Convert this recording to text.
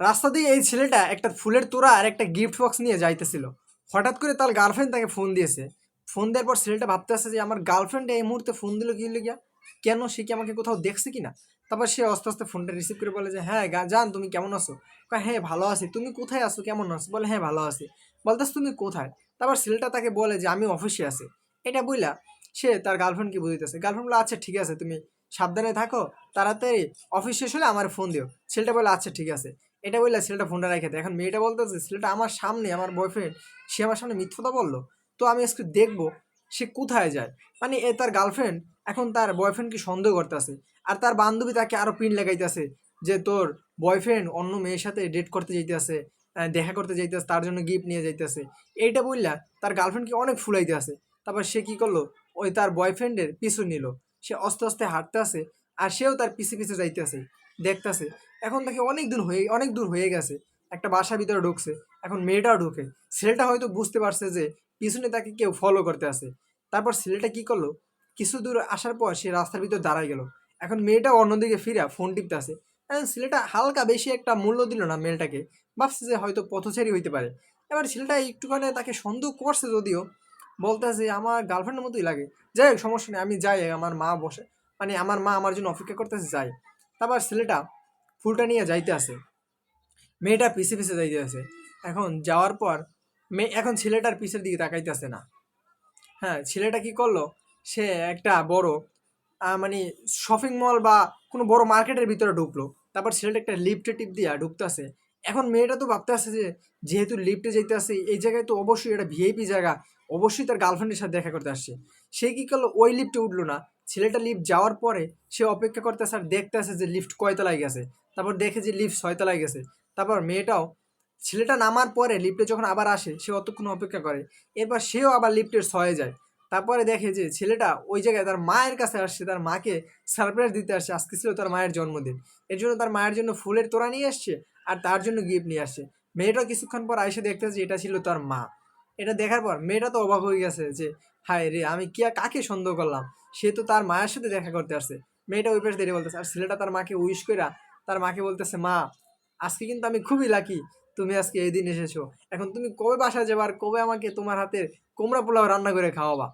রাস্তা দিয়ে এই ছেলেটা একটা ফুলের তোড়া আর একটা গিফট বক্স নিয়ে যাইতেছিল। হঠাৎ করে তার গার্লফ্রেন্ড তাকে ফোন দিয়েছে। ফোন দেওয়ার পর ছেলেটা ভাবতে আসছে যে আমার গার্লফ্রেন্ড এই মুহূর্তে ফোন দিল কি লিগা, কেন, সে কি আমাকে কোথাও দেখছে কিনা। তারপর সে আস্তে আস্তে ফোনটা রিসিভ করে বলে যে হ্যাঁ জান তুমি কেমন আছো। কয় হ্যাঁ ভালো আছি, তুমি কোথায় আছো, কেমন আছো। বলে হ্যাঁ ভালো আছি। বলতেছ তুমি কোথায়। তারপর ছেলেটা তাকে বলে যে আমি অফিসে আছি। এটা বইলা সে তার গার্লফ্রেন্ডকে বুঝিতেছে। গার্লফ্রেন্ড বলে আচ্ছা ঠিক আছে, তুমি সাবধানে থাকো, তাড়াতাড়ি অফিস শেষ হলে আমার ফোন দিও। ছেলেটা বলে আচ্ছা ঠিক আছে। এটা বললে ছেলেটা ফোনটা রেখে দেয়। এখন মেয়েটা বলতেছে ছেলেটা আমার সামনে, আমার বয়ফ্রেন্ড, সে আমার সামনে মিথ্যা বললো, তো আমি আজকে দেখবো সে কোথায় যায়। মানে এ তার গার্লফ্রেন্ড এখন তার বয়ফ্রেন্ডকে সন্দেহ করতেছে। আর তার বান্ধবী তাকে আরো পিন লাগাইতেছে যে তোর বয়ফ্রেন্ড অন্য মেয়ের সাথে ডেট করতে যাইতেছে, দেখা করতে যাইতেছে, তার জন্য গিফট নিয়ে যাইতেছে। এইটা বললা তার গার্লফ্রেন্ডকে অনেক ফুলাইতে আছে। তারপর সে কি করলো, ওই তার বয়ফ্রেন্ডের পিছু নিল। সে আস্তে আস্তে হাঁটতে আসে আর সেও তার পিছে পিছে যাইতেছে, দেখতেছে। এখন তাকে অনেক দূর হয়ে গেছে, একটা বাসার ভিতরে ঢুকছে। এখন মেয়েটাও ঢুকে। ছেলেটা হয়তো বুঝতে পারছে যে পিছনে তাকে কেউ ফলো করতে আসে। তারপর ছেলেটা কি করলো, কিছু দূর আসার পর সে রাস্তার ভিতর দাঁড়ায় গেল। এখন মেয়েটা অন্যদিকে ফিরা ফোন টিপতে আসে। এখন ছেলেটা হালকা বেশি একটা মূল্য দিল না মেয়েটাকে, ভাবছে যে হয়তো পথচারী হইতে পারে। এবার ছেলেটা একটুখানি তাকে সন্দেহ করছে যদিও, বলতেছে আমার গার্লফ্রেন্ডের মতোই লাগে। যাই হোক সমস্যা নেই, আমি যাই, আমার মা বসে, মানে আমার মা আমার জন্য অপেক্ষা করতেছে, যাই। তারপর ছেলেটা ফুলটা নিয়ে যাইতে আসে, মেয়েটা পিছে পিছে যাইতে আসে। এখন যাওয়ার পর এখন ছেলেটার পিছের দিকে তাকাইতেছে না। হ্যাঁ, ছেলেটা কি করলো, সে একটা বড় মানে শপিং মল বা কোনো বড় মার্কেটের ভিতরে ঢুকলো। তারপর ছেলেটা একটা লিফটে টিপ দিয়া ঢুকতেছে। এখন মেয়েটা তো ভাবতে আছে যে যেহেতু লিফটে যাইতে আসে এই জায়গায়, তো অবশ্যই এটা ভিআইপি জায়গা, অবশ্যই তার গার্লফ্রেন্ডের সাথে দেখা করতে আসছে। সে কি করলো, ওই লিফটে উঠলো না। ছেলেটা লিফট যাওয়ার পরে সে অপেক্ষা করতেছে আর দেখতে আসে যে লিফট কয়তলায় গেছে। তারপর দেখে যে লিফট 6 তলায় গেছে। তারপর মেয়েটাও, ছেলেটা নামার পরে লিফটে যখন আবার আসে সে অতক্ষণ অপেক্ষা করে। এরপর সেও আবার লিফটের 6-এ যায়। তারপরে দেখে যে ছেলেটা ওই জায়গায় তার মায়ের কাছে আসছে, তার মাকে সারপ্রাইজ দিতে আসছে। আজকে ছিল তার মায়ের জন্মদিন, এর জন্য তার মায়ের জন্য ফুলের তোড়া নিয়ে আসছে আর তার জন্য গিফট নিয়ে আসছে। মেয়েটাও কিছুক্ষণ পর আইসে দেখতেছে যে এটা ছিল তার মা। এটা দেখার পর মেয়েটা তো অবাক হয়ে গেছে যে হায় রে, আমি কি আর কাকে সন্দেহ করলাম, সে তো তার মায়ের সাথে দেখা করতে আসছে। মেয়েটা ওই পাশে দাঁড়িয়ে বলতেছে, আর ছেলেটা তার মাকে উইশ কইরা তার মাকে বলতেছে মা, আজকে কিন্তু আমি খুবই লাকি, তুমি আজকে এই দিন এসেছো। এখন তুমি কবে বাসায় যাবে আর কবে আমাকে তোমার হাতের কুমড়া পোলাও রান্না করে খাওয়াবা।